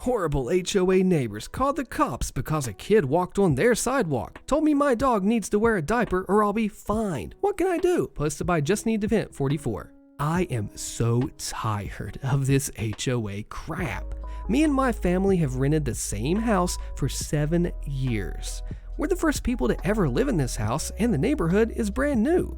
Horrible HOA neighbors called the cops because a kid walked on their sidewalk. Told me my dog needs to wear a diaper or I'll be fined. What can I do? Posted by Just Need to Vent 44. I am so tired of this HOA crap. Me and my family have rented the same house for 7 years. We're the first people to ever live in this house, and the neighborhood is brand new.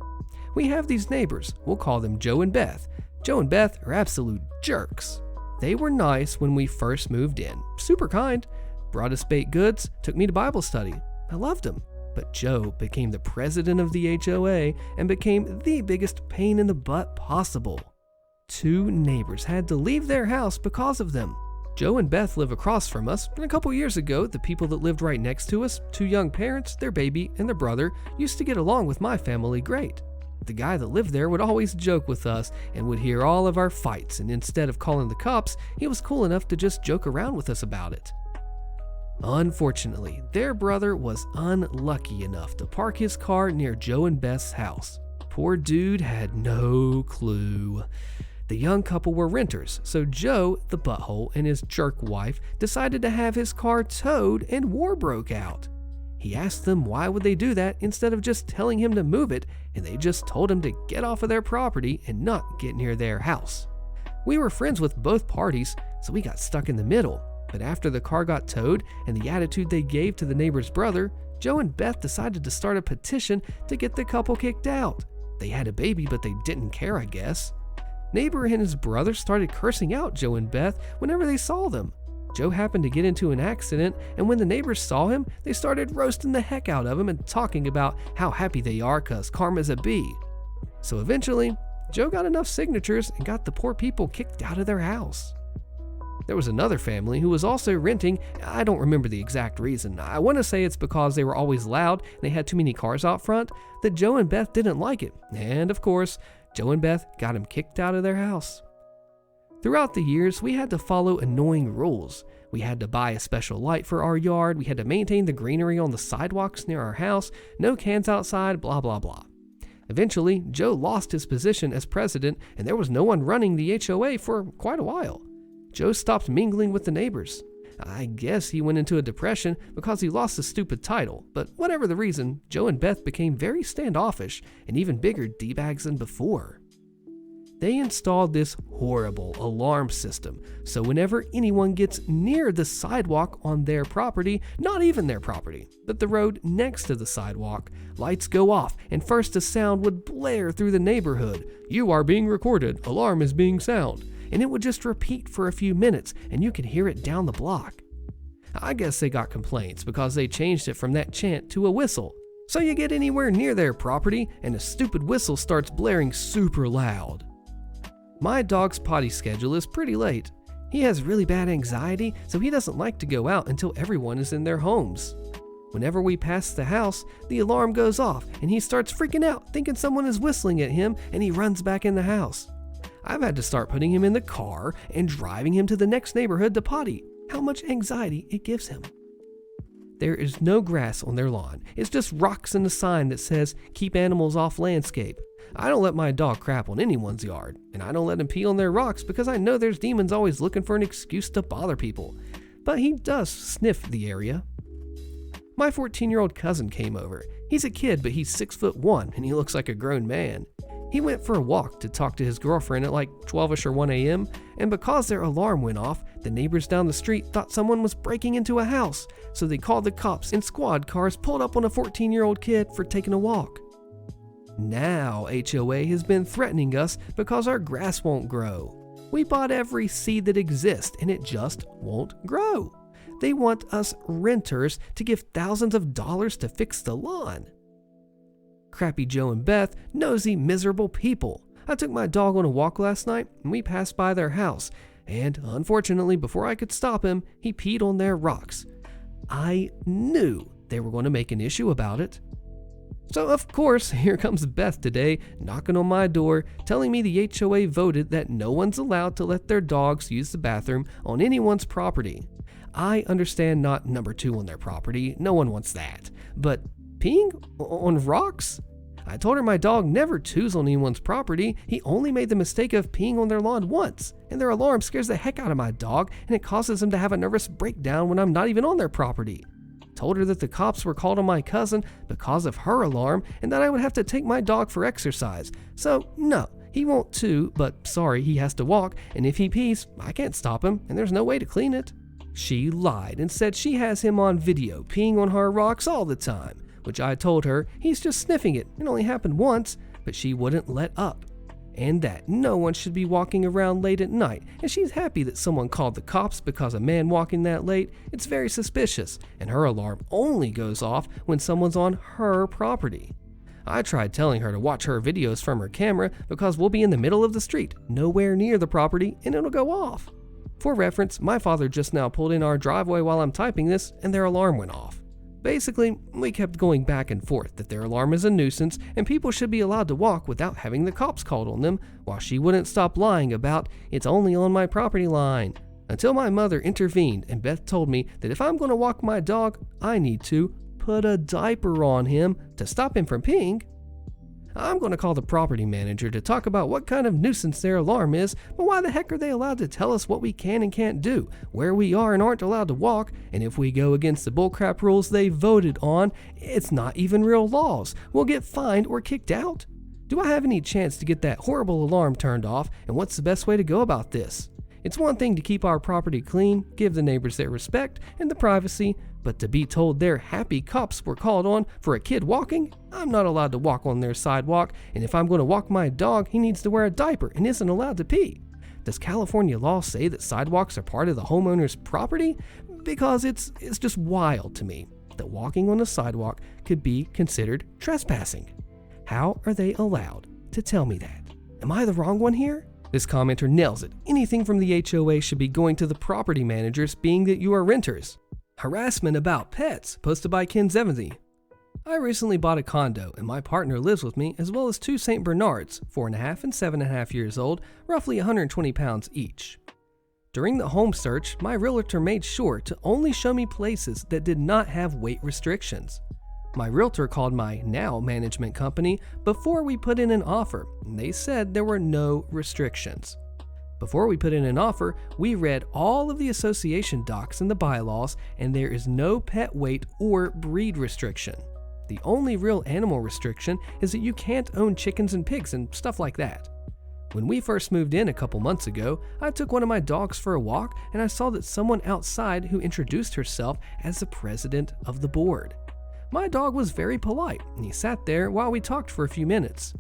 We have these neighbors. We'll call them Joe and Beth. Joe and Beth are absolute jerks. They were nice when we first moved in, super kind, brought us baked goods, took me to Bible study. I loved them. But Joe became the president of the HOA and became the biggest pain in the butt possible. 2 neighbors had to leave their house because of them. Joe and Beth live across from us, and a couple years ago, the people that lived right next to us, 2 young parents, their baby, and their brother, used to get along with my family great. The guy that lived there would always joke with us and would hear all of our fights, and instead of calling the cops, he was cool enough to just joke around with us about it. Unfortunately, their brother was unlucky enough to park his car near Joe and Beth's house. Poor dude had no clue. The young couple were renters, so Joe, the butthole, and his jerk wife decided to have his car towed, and war broke out. He asked them why would they do that instead of just telling him to move it, and they just told him to get off of their property and not get near their house. We were friends with both parties, so we got stuck in the middle. But after the car got towed and the attitude they gave to the neighbor's brother, Joe and Beth decided to start a petition to get the couple kicked out. They had a baby, but they didn't care, I guess. Neighbor and his brother started cursing out Joe and Beth whenever they saw them. Joe happened to get into an accident, and when the neighbors saw him, they started roasting the heck out of him and talking about how happy they are cause karma's a bee. So eventually, Joe got enough signatures and got the poor people kicked out of their house. There was another family who was also renting. I don't remember the exact reason. I want to say it's because they were always loud and they had too many cars out front, that Joe and Beth didn't like it. And of course, Joe and Beth got him kicked out of their house. Throughout the years, we had to follow annoying rules. We had to buy a special light for our yard, we had to maintain the greenery on the sidewalks near our house, no cans outside, blah blah blah. Eventually, Joe lost his position as president and there was no one running the HOA for quite a while. Joe stopped mingling with the neighbors. I guess he went into a depression because he lost the stupid title, but whatever the reason, Joe and Beth became very standoffish and even bigger D-bags than before. They installed this horrible alarm system, so whenever anyone gets near the sidewalk on their property, not even their property, but the road next to the sidewalk, lights go off and first a sound would blare through the neighborhood. "You are being recorded, alarm is being sound." And it would just repeat for a few minutes and you could hear it down the block. I guess they got complaints because they changed it from that chant to a whistle. So you get anywhere near their property and a stupid whistle starts blaring super loud. My dog's potty schedule is pretty late. He has really bad anxiety, so he doesn't like to go out until everyone is in their homes. Whenever we pass the house, the alarm goes off and he starts freaking out, thinking someone is whistling at him, and he runs back in the house. I've had to start putting him in the car and driving him to the next neighborhood to potty. How much anxiety it gives him. There is no grass on their lawn. It's just rocks and a sign that says, "Keep animals off landscape." I don't let my dog crap on anyone's yard, and I don't let him pee on their rocks because I know there's demons always looking for an excuse to bother people. But he does sniff the area. My 14-year-old cousin came over. He's a kid, but he's 6'1", and he looks like a grown man. He went for a walk to talk to his girlfriend at like 12ish or 1 a.m., and because their alarm went off, the neighbors down the street thought someone was breaking into a house, so they called the cops and squad cars pulled up on a 14-year-old kid for taking a walk. Now HOA has been threatening us because our grass won't grow. We bought every seed that exists and it just won't grow. They want us renters to give thousands of dollars to fix the lawn. Crappy Joe and Beth, nosy, miserable people. I took my dog on a walk last night and we passed by their house, and unfortunately, before I could stop him, he peed on their rocks. I knew they were going to make an issue about it. So of course, here comes Beth today, knocking on my door, telling me the HOA voted that no one's allowed to let their dogs use the bathroom on anyone's property. I understand not number 2 on their property, no one wants that, but peeing on rocks? I told her my dog never chews on anyone's property. He only made the mistake of peeing on their lawn once, and their alarm scares the heck out of my dog, and it causes him to have a nervous breakdown when I'm not even on their property. Told her that the cops were called on my cousin because of her alarm, and that I would have to take my dog for exercise. So no, he won't chew, but sorry, he has to walk, and if he pees, I can't stop him, and there's no way to clean it. She lied and said she has him on video peeing on her rocks all the time, which I told her he's just sniffing it. It only happened once, but she wouldn't let up. And that no one should be walking around late at night, and she's happy that someone called the cops because a man walking that late, it's very suspicious, and her alarm only goes off when someone's on her property. I tried telling her to watch her videos from her camera because we'll be in the middle of the street, nowhere near the property, and it'll go off. For reference, my father just now pulled in our driveway while I'm typing this, and their alarm went off. Basically, we kept going back and forth that their alarm is a nuisance and people should be allowed to walk without having the cops called on them, while she wouldn't stop lying about it's only on my property line. Until my mother intervened and Beth told me that if I'm going to walk my dog, I need to put a diaper on him to stop him from peeing. I'm going to call the property manager to talk about what kind of nuisance their alarm is, but why the heck are they allowed to tell us what we can and can't do, where we are and aren't allowed to walk, and if we go against the bullcrap rules they voted on, it's not even real laws. We'll get fined or kicked out. Do I have any chance to get that horrible alarm turned off, and what's the best way to go about this? It's one thing to keep our property clean, give the neighbors their respect and the privacy, but to be told their happy cops were called on for a kid walking, I'm not allowed to walk on their sidewalk, and if I'm going to walk my dog, he needs to wear a diaper and isn't allowed to pee. Does California law say that sidewalks are part of the homeowner's property? Because it's just wild to me that walking on a sidewalk could be considered trespassing. How are they allowed to tell me that? Am I the wrong one here? This commenter nails it. Anything from the HOA should be going to the property managers, being that you are renters. Harassment about pets, posted by Ken 70. I recently bought a condo and my partner lives with me, as well as two St. Bernards, 4.5 and 7.5 years old, roughly 120 pounds each. During the home search, my realtor made sure to only show me places that did not have weight restrictions. My realtor called my now management company before we put in an offer, and they said there were no restrictions. Before we put in an offer, we read all of the association docs and the bylaws, and there is no pet weight or breed restriction. The only real animal restriction is that you can't own chickens and pigs and stuff like that. When we first moved in a couple months ago, I took one of my dogs for a walk, and I saw that someone outside who introduced herself as the president of the board. My dog was very polite, and he sat there while we talked for a few minutes.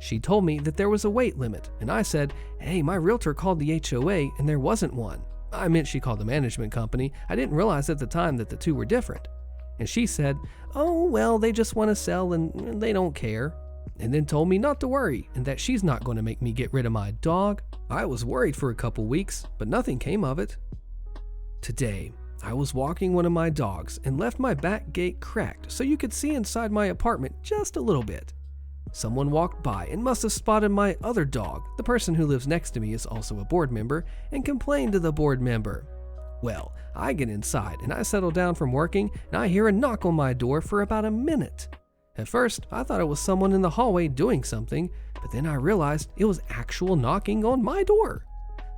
She told me that there was a weight limit, and I said, hey, my realtor called the HOA and there wasn't one. I meant she called the management company. I didn't realize at the time that the two were different. And she said, oh, well, they just want to sell and they don't care. And then told me not to worry and that she's not going to make me get rid of my dog. I was worried for a couple weeks, but nothing came of it. Today, I was walking one of my dogs and left my back gate cracked so you could see inside my apartment just a little bit. Someone walked by and must have spotted my other dog. The person who lives next to me is also a board member, and complained to the board member. Well, I get inside and I settle down from working, and I hear a knock on my door for about a minute. At first, I thought it was someone in the hallway doing something, but then I realized it was actual knocking on my door.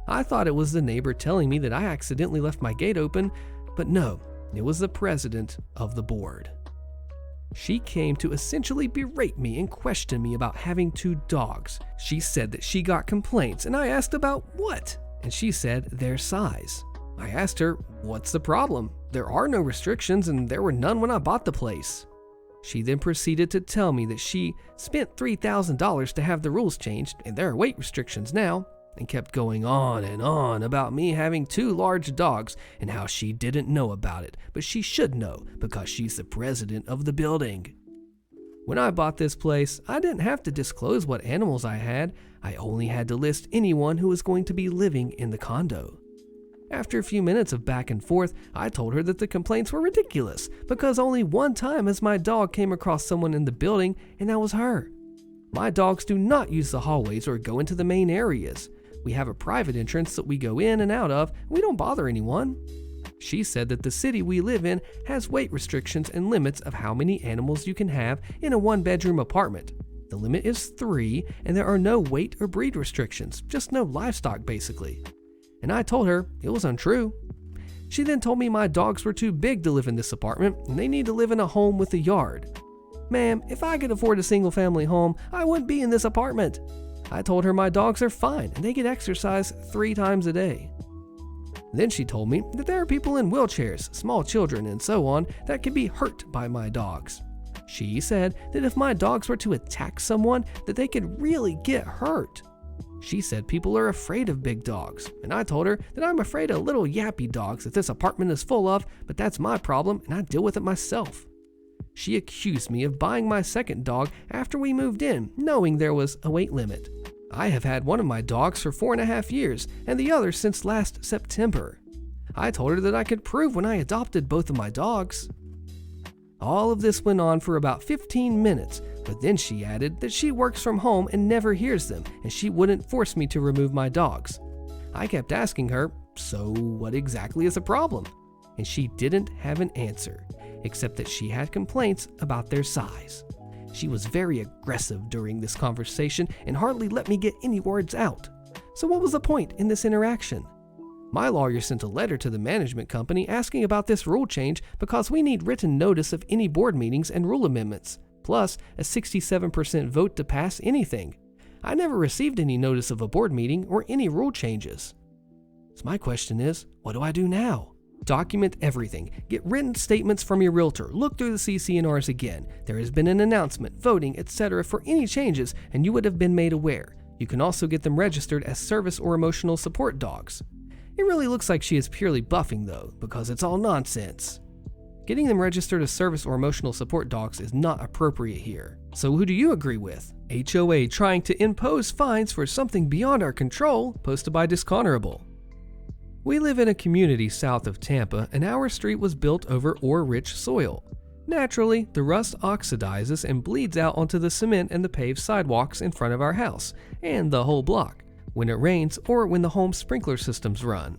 I thought it was the neighbor telling me that I accidentally left my gate open, but no, it was the president of the board. She came to essentially berate me and question me about having two dogs. She said that she got complaints, and I asked about what, and she said their size. I asked her, what's the problem? There are no restrictions, and there were none when I bought the place. She then proceeded to tell me that she spent $3,000 to have the rules changed, and there are weight restrictions now, and kept going on and on about me having two large dogs and how she didn't know about it, but she should know because she's the president of the building. When I bought this place, I didn't have to disclose what animals I had. I only had to list anyone who was going to be living in the condo. After a few minutes of back and forth, I told her that the complaints were ridiculous because only one time has my dog came across someone in the building, and that was her. My dogs do not use the hallways or go into the main areas. We have a private entrance that we go in and out of. We don't bother anyone. She said that the city we live in has weight restrictions and limits of how many animals you can have in a one-bedroom apartment. The limit is 3, and there are no weight or breed restrictions, just no livestock basically. And I told her it was untrue. She then told me my dogs were too big to live in this apartment and they need to live in a home with a yard. Ma'am, if I could afford a single family home, I wouldn't be in this apartment. I told her my dogs are fine and they get exercise 3 times a day. Then she told me that there are people in wheelchairs, small children, and so on that could be hurt by my dogs. She said that if my dogs were to attack someone, that they could really get hurt. She said people are afraid of big dogs, and I told her that I'm afraid of little yappy dogs that this apartment is full of, but that's my problem and I deal with it myself. She accused me of buying my second dog after we moved in, knowing there was a weight limit. I have had one of my dogs for 4.5 years and the other since last September. I told her that I could prove when I adopted both of my dogs. All of this went on for about 15 minutes, but then she added that she works from home and never hears them, and she wouldn't force me to remove my dogs. I kept asking her, so what exactly is the problem? And she didn't have an answer, except that she had complaints about their size. She was very aggressive during this conversation and hardly let me get any words out. So what was the point in this interaction? My lawyer sent a letter to the management company asking about this rule change because we need written notice of any board meetings and rule amendments, plus a 67% vote to pass anything. I never received any notice of a board meeting or any rule changes. So my question is, what do I do now? Document everything. Get written statements from your realtor. Look through the CC&Rs again. There has been an announcement, voting, etc. for any changes, and you would have been made aware. You can also get them registered as service or emotional support dogs. It really looks like she is purely buffing though, because it's all nonsense. Getting them registered as service or emotional support dogs is not appropriate here. So who do you agree with? HOA trying to impose fines for something beyond our control, posted by Dishonorable. We live in a community south of Tampa, and our street was built over ore-rich soil. Naturally, the rust oxidizes and bleeds out onto the cement and the paved sidewalks in front of our house, and the whole block, when it rains or when the home sprinkler systems run.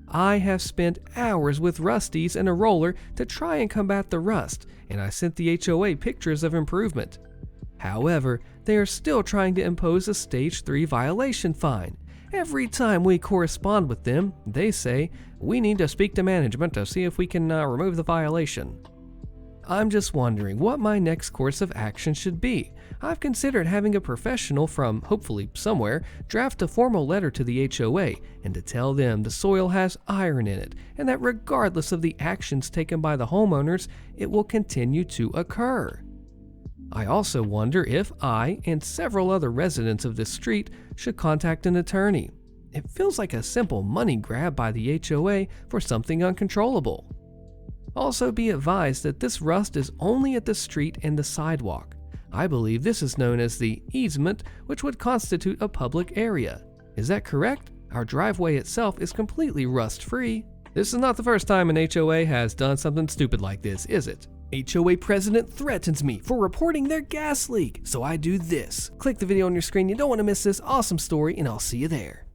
I have spent hours with Rusties and a roller to try and combat the rust, and I sent the HOA pictures of improvement. However, they are still trying to impose a Stage 3 violation fine. Every time we correspond with them, they say, we need to speak to management to see if we can remove the violation. I'm just wondering what my next course of action should be. I've considered having a professional from, hopefully somewhere, draft a formal letter to the HOA and to tell them the soil has iron in it and that regardless of the actions taken by the homeowners, it will continue to occur. I also wonder if I and several other residents of this street should contact an attorney. It feels like a simple money grab by the HOA for something uncontrollable. Also be advised that this rust is only at the street and the sidewalk. I believe this is known as the easement, which would constitute a public area. Is that correct? Our driveway itself is completely rust-free. This is not the first time an HOA has done something stupid like this, is it? HOA president threatens me for reporting their gas leak, so I do this. Click the video on your screen, you don't want to miss this awesome story, and I'll see you there.